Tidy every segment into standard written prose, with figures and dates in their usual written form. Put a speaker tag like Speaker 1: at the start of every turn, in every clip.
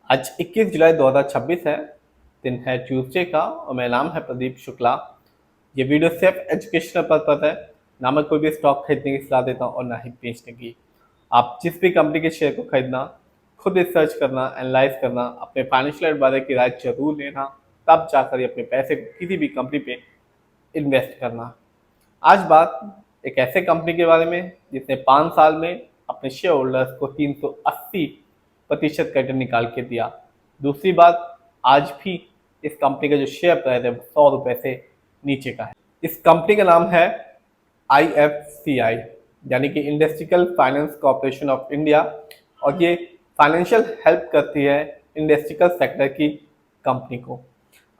Speaker 1: आज 21 जुलाई 2026 है। दिन है ट्यूसडे का और मेरा नाम है प्रदीप शुक्ला। ये वीडियो सिर्फ एजुकेशनल पर्पज है। ना मैं कोई भी स्टॉक खरीदने की सलाह देता हूँ और ना ही बेचने की। आप जिस भी कंपनी के शेयर को खरीदना, खुद रिसर्च करना, एनालाइज करना, अपने फाइनेंशियल एडवाइजर की राय जरूर लेना, तब जाकर ही अपने पैसे को किसी भी कंपनी पे इन्वेस्ट करना। आज बात एक ऐसे कंपनी के बारे में जिसने 5 साल में अपने शेयर होल्डर्स को 380% का रिटर्न निकाल के दिया। दूसरी बात, आज भी इस कंपनी का जो शेयर प्राइस है वो 100 रुपए से नीचे का है। इस कंपनी का नाम है IFCI, यानी कि industrial finance corporation of India, और ये फाइनेंशियल हेल्प करती है इंडस्ट्रियल सेक्टर की कंपनी को।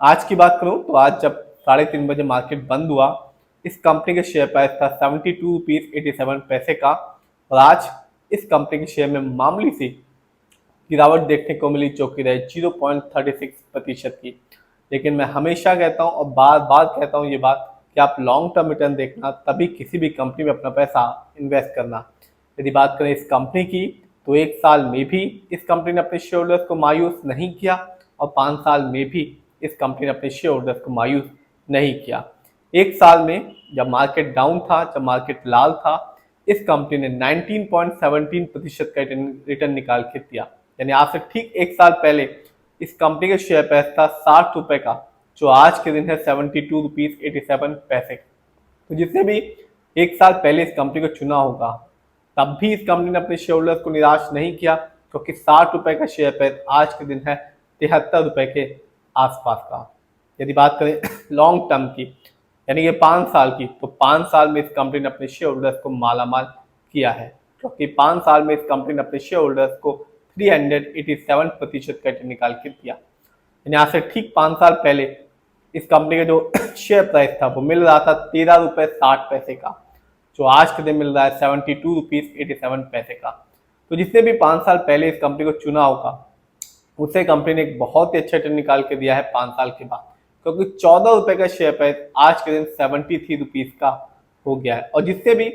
Speaker 1: आज की बात करूं तो आज जब 3:30 बजे मार्केट बंद हुआ, इस कंपनी के शेयर प्राइस था 72 रुपीज़ 87 पैसे का, और आज इस कंपनी के शेयर में मामूली सी गिरावट देखने को मिली, जो कि रही 0.36% की। लेकिन मैं हमेशा कहता हूं और बार बार कहता हूं ये बात कि आप लॉन्ग टर्म रिटर्न देखना, तभी किसी भी कंपनी में अपना पैसा इन्वेस्ट करना। यदि बात करें इस कंपनी की, तो 1 साल में भी इस कंपनी ने अपने शेयर होल्डर्स को मायूस नहीं किया, और 5 साल में भी इस कंपनी ने अपने शेयर होल्डर्स को मायूस नहीं किया। 1 साल में जब मार्केट डाउन था, जब मार्केट लाल था, इस कंपनी ने 19.17% का रिटर्न निकाल के दिया। यानी आज से ठीक 1 साल पहले इस कंपनी का शेयर प्राइस था 60 रुपए का, जो आज के दिन है 72 रुपीज़ 87 पैसे। तो जिसने भी 1 साल पहले इस कंपनी को चुना होगा, तब भी इस कंपनी ने अपने शेयर होल्डर्स को निराश नहीं किया, क्योंकि 60 रुपए का शेयर प्राइस आज के दिन है 73 रुपए के आसपास का। यदि बात करें लॉन्ग टर्म की, यानी कि 5 साल की, तो 5 साल में इस कंपनी ने अपने शेयर होल्डर्स को मालामाल किया है, क्योंकि 5 साल में इस कंपनी ने अपने शेयर होल्डर्स को 387% का रिटर्न निकाल के दिया। यानी आज से ठीक 5 साल पहले इस कंपनी का जो शेयर प्राइस था वो मिल रहा था 13 रुपए 60 पैसे का, जो आज के दिन मिल रहा है 72 रुपीज़ 87 पैसे का। तो जिसने भी 5 साल पहले इस कंपनी को चुना होगा, उसे कंपनी ने एक बहुत ही अच्छा रिटर्न निकाल के दिया है 5 साल के बाद, क्योंकि 14 रुपए का शेयर प्राइस आज के दिन 73 रुपीज़ का हो गया है। और जिससे भी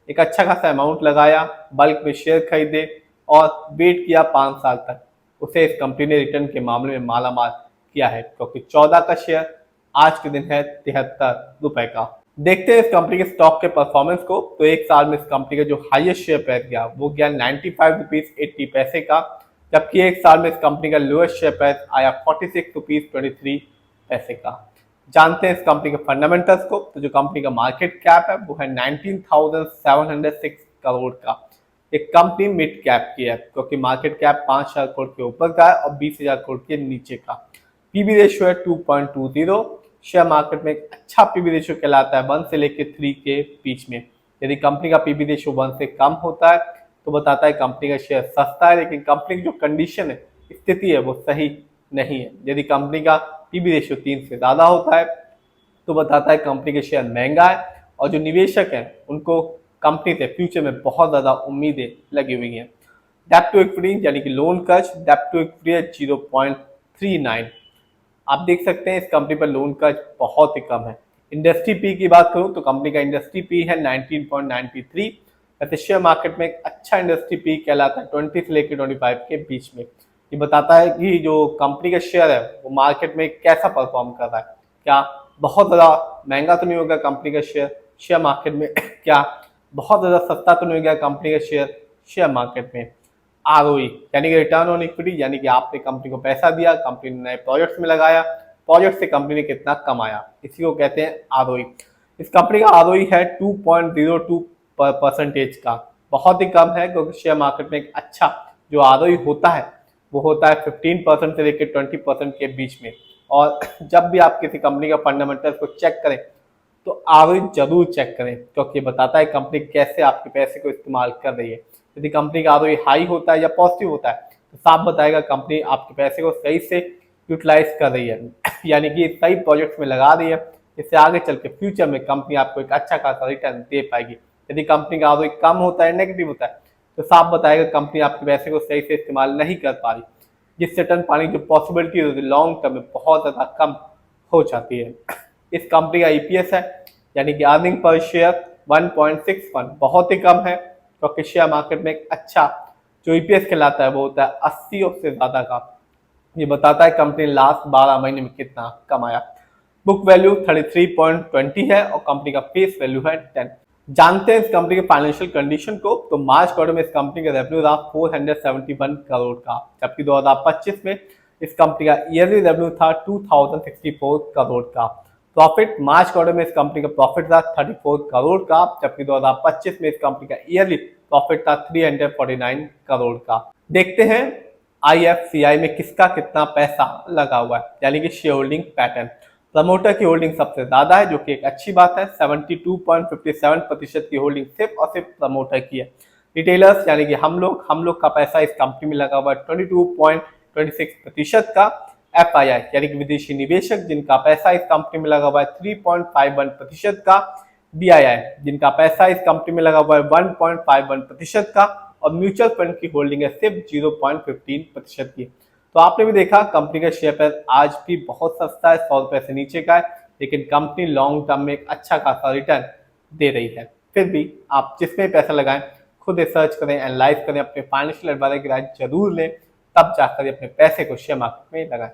Speaker 1: एक अच्छा खासा अमाउंट लगाया, बल्क में शेयर खरीदे और वेट किया 5 साल तक, उसे इस कंपनी ने रिटर्न के मामले में माला माल किया है, क्योंकि 14 का शेयर आज के दिन है 73 रुपए का। देखते हैं इस कंपनी के स्टॉक के परफॉर्मेंस को। तो 1 साल में इस कंपनी का जो हाईएस्ट शेयर प्राइस गया वो गया 95 रुपीज़ 80 पैसे का, जबकि 1 साल में इस कंपनी का लोएस्ट शेयर प्राइस आया 46 रुपीज़ 23 पैसे का। जानते हैं इस कंपनी के फंडामेंटल्स को। तो जो कंपनी का मार्केट कैप है वो है 19,706 करोड़ का। एक कंपनी मिड कैप की है, क्योंकि मार्केट कैप 5,000 करोड़ के ऊपर का है और 20,000 करोड़ के नीचे का। पीबी रेशियो है 2.20। शेयर मार्केट में एक अच्छा पीबी रेशियो कहलाता है 1 से लेकर 3 के बीच में। यदि कंपनी का पीबी रेशियो 1 से कम होता है तो बताता है कंपनी का शेयर सस्ता है, लेकिन कंपनी की जो कंडीशन है, स्थिति है, वो सही नहीं है। यदि कंपनी का पीबी रेशियो 3 से ज़्यादा होता है तो बताता है कंपनी के शेयर महंगा है, और जो निवेशक हैं उनको कंपनी से फ्यूचर में बहुत ज़्यादा उम्मीदें लगी हुई हैं। डेप्ट टू इक्विटी यानी कि लोन कर्ज, डेप्ट टू इक्विटी है 0.39। आप देख सकते हैं इस कंपनी पर लोन कर्ज बहुत ही कम है। इंडस्ट्री पी की बात करूं तो कंपनी का इंडस्ट्री पी है 19.93। वैसे शेयर मार्केट में एक अच्छा इंडस्ट्री पी कहलाता है 20 से लेकर 25 के बीच में। ये बताता है कि जो कंपनी का शेयर है वो मार्केट में कैसा परफॉर्म कर रहा है। क्या बहुत ज़्यादा महंगा तो नहीं होगा कंपनी का शेयर शेयर मार्केट में? क्या बहुत ज़्यादा सस्ता तो नहीं हो गया कंपनी का शेयर शेयर मार्केट में? आरओई यानी कि रिटर्न ऑन इक्विटी, यानी कि आपने कंपनी को पैसा दिया, कंपनी ने नए प्रोजेक्ट्स में लगाया, प्रोजेक्ट से कंपनी ने कितना कमाया, इसी को कहते हैं आरओई। इस कंपनी का आरओई है 2.02% का, बहुत ही कम है, क्योंकि शेयर मार्केट में एक अच्छा जो आरओई होता है वो होता है 15% से लेकर 20% के बीच में। और जब भी आप किसी कंपनी का फंडामेंटल्स को चेक करें तो आरओई जरूर चेक करें, क्योंकि बताता है कंपनी कैसे आपके पैसे को इस्तेमाल कर रही है। यदि कंपनी का आरओई हाई होता है या पॉजिटिव होता है तो साफ बताएगा कंपनी आपके पैसे को सही से यूटिलाइज कर रही है, यानी कि सही प्रोजेक्ट्स में लगा रही है, इससे आगे चल के फ्यूचर में कंपनी आपको एक अच्छा खासा रिटर्न दे पाएगी। यदि कंपनी का आरओई कम होता है, नेगेटिव होता है, तो साफ बताएगा कंपनी आपके पैसे को सही से इस्तेमाल नहीं कर पा रही, जिससे रिटर्न पाने की जो पॉसिबिलिटी होती है लॉन्ग टर्म में बहुत ज़्यादा कम हो जाती है। इस कंपनी का ईपीएस है, यानी कि अर्निंग पर शेयर 1.61, बहुत ही कम है, क्योंकि शेयर मार्केट में एक अच्छा जो ईपीएस कहलाता है वो होता है 80 से ज़्यादा का। ये बताता है कंपनी लास्ट 12 महीने में कितना कमाया। बुक वैल्यू 33.20 है और कंपनी का फेस वैल्यू है 10। जानते हैं इस कंपनी के फाइनेंशियल कंडीशन को। तो मार्च क्वार्टर में इस कंपनी का रेवेन्यू था 471 करोड़ का, जबकि 2025 में इस कंपनी का ईयरली रेवेन्यू था 2064 करोड़ का। प्रॉफिट मार्च क्वार्टर में इस कंपनी का प्रॉफिट था 34 करोड़ का, जबकि 2025 में इस कंपनी का ईयरली प्रॉफिट था 349 करोड़ का। देखते हैं IFCI में किसका कितना पैसा लगा हुआ है, यानी कि शेयर होल्डिंग पैटर्न। प्रमोटर की होल्डिंग सबसे ज्यादा है, जो कि एक अच्छी बात है। 72.57% की होल्डिंग सिर्फ और सिर्फ प्रमोटर की है। रिटेलर्स यानी कि हम लोग का पैसा इस कंपनी में लगा हुआ है 22.26% का। FII यानी कि विदेशी निवेशक जिनका पैसा इस कंपनी में लगा हुआ है 3.51% का। BII जिनका पैसा इस कंपनी में लगा हुआ है 1.51% का। और म्यूचुअल फंड की होल्डिंग है सिर्फ 0.15% की। तो आपने भी देखा कंपनी का शेयर प्राइस आज भी बहुत सस्ता है, 100 रुपए से नीचे का है, लेकिन कंपनी लॉन्ग टर्म में एक अच्छा खासा रिटर्न दे रही है। फिर भी आप जिसमें पैसा लगाएं खुद रिसर्च करें, एनालाइज करें, अपने फाइनेंशियल एडवाइजर की राय जरूर लें, तब जाकर अपने पैसे को शेयर मार्केट में लगाएं।